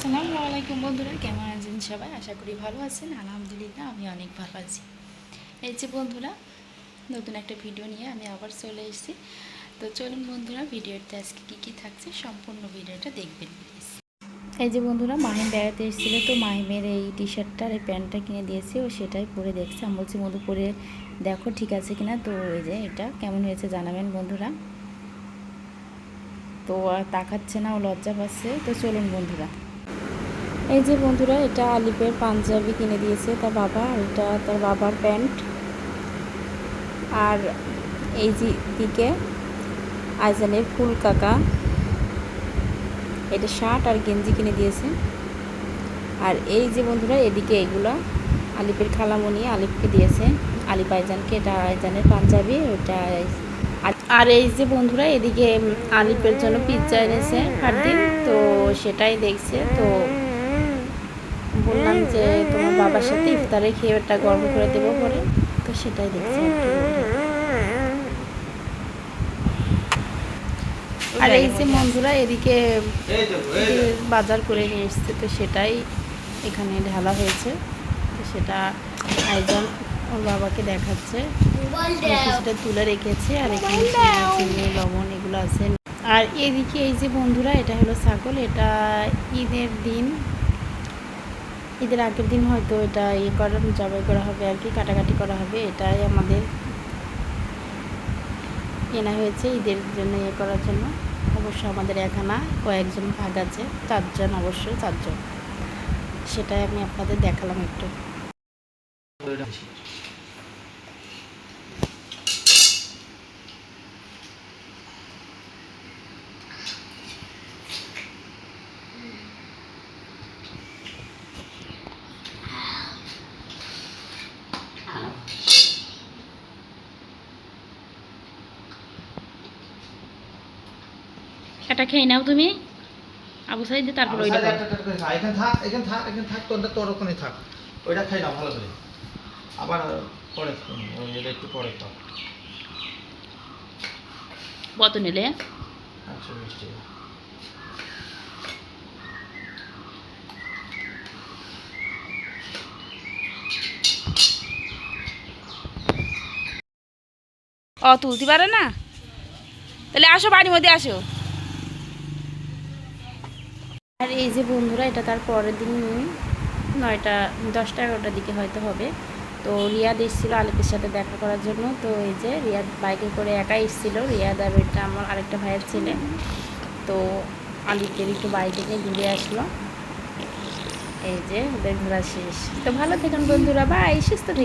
আসসালামু আলাইকুম বন্ধুরা, কেমন আছেন সবাই? আশা করি ভালো আছেন। আলহামদুলিল্লাহ আমি অনেক ভালো আছি। এই যে বন্ধুরা, নতুন একটা ভিডিও নিয়ে আমি আবার চলে এসেছি। তো চলুন বন্ধুরা, ভিডিওতে আজকে কী থাকছে সম্পূর্ণ ভিডিওটা দেখবেন প্লিজ। এই যে বন্ধুরা, মাহিম বেড়াতে এসেছিলো, তো মাহিমের এই টি শার্টটা আর এই প্যান্টটা কিনে দিয়েছি, ও সেটাই পরে দেখছে। আমি বলছি মধু পরে দেখো ঠিক আছে কিনা। তো এই যে এটা কেমন হয়েছে জানাবেন বন্ধুরা। তো আর তাকাচ্ছে না, ও লজ্জা পাচ্ছে। তো চলুন বন্ধুরা, এই যে বন্ধুরা, এটা আলিপের পাঞ্জাবি কিনে দিয়েছে তার বাবা, আর এটা তার বাবার প্যান্ট। আর এই যে দিকে আইজানের ফুল কাকা এটা শার্ট আর গেঞ্জি কিনে দিয়েছে। আর এই যে বন্ধুরা, এদিকে এগুলো আলিপের খালামণি আলিপকে দিয়েছে, আলিপ আইজানকে। এটা আইজানের পাঞ্জাবি, ওটা। আর এই যে বন্ধুরা, এদিকে আলিপের জন্য পিৎজা এনেছে ফারদিন, তো সেটাই দেখছে। তো বললাম যে তোমার বাবার সাথে ইফতারে খেয়ে ওটা গরম করে দেবো পরে, তো সেটাই দেখছি। আর এই যে বন্ধুরা, এদিকে বাজার করে নিয়ে এসছে, তো সেটাই এখানে ঢালা হয়েছে। তো সেটা আইজান ওর বাবাকে দেখাচ্ছে, সেটা তুলে রেখেছে। আর এখানে চিনি লবণ এগুলো আছে। আর এদিকে এই যে বন্ধুরা, এটা হলো ছাগল। এটা ঈদের দিন, ঈদের আগের দিন হয়তো এটা জবাই করা হবে আর কি, কাটাকাটি করা হবে। এটাই আমাদের কেনা হয়েছে ঈদের জন্য, করার জন্য। অবশ্য আমাদের এখানে কয়েকজন ভাগ আছে, 4 জন, অবশ্যই 4 জন। সেটাই আমি আপনাদের দেখালাম একটু। এটা খেয়ে নাও তুমি, আবু সাইদ, তারপর ওইটা এখানে থাক, তোর ওখানে থাক। ওইটা খাই না ভালো করে, আবার পরে এটা একটু পরে খাও। কত নিলে? 120 টাকা। তুলতে পারে না, তাহলে আসো, বাড়ির মধ্যে আসো। আর এই যে বন্ধুরা, এটা তার পরের দিন 9টা 10টা 11টার দিকে হয়তো হবে। তো রিয়াদ এসেছিলো আলিপের সাথে দেখা করার জন্য। তো এই যে রিয়াদ বাইকে করে একাই এসেছিলো, রিয়াদ আর ওইটা আমার আরেকটা ভাইয়ের ছেলে। তো আলিপের একটু বাড়ি থেকে ঘুরে আসলো। এই যে ওদের ঘোরা শেষ। তো ভালো থাকুন বন্ধুরা, বাই, সুস্থ থাকুন।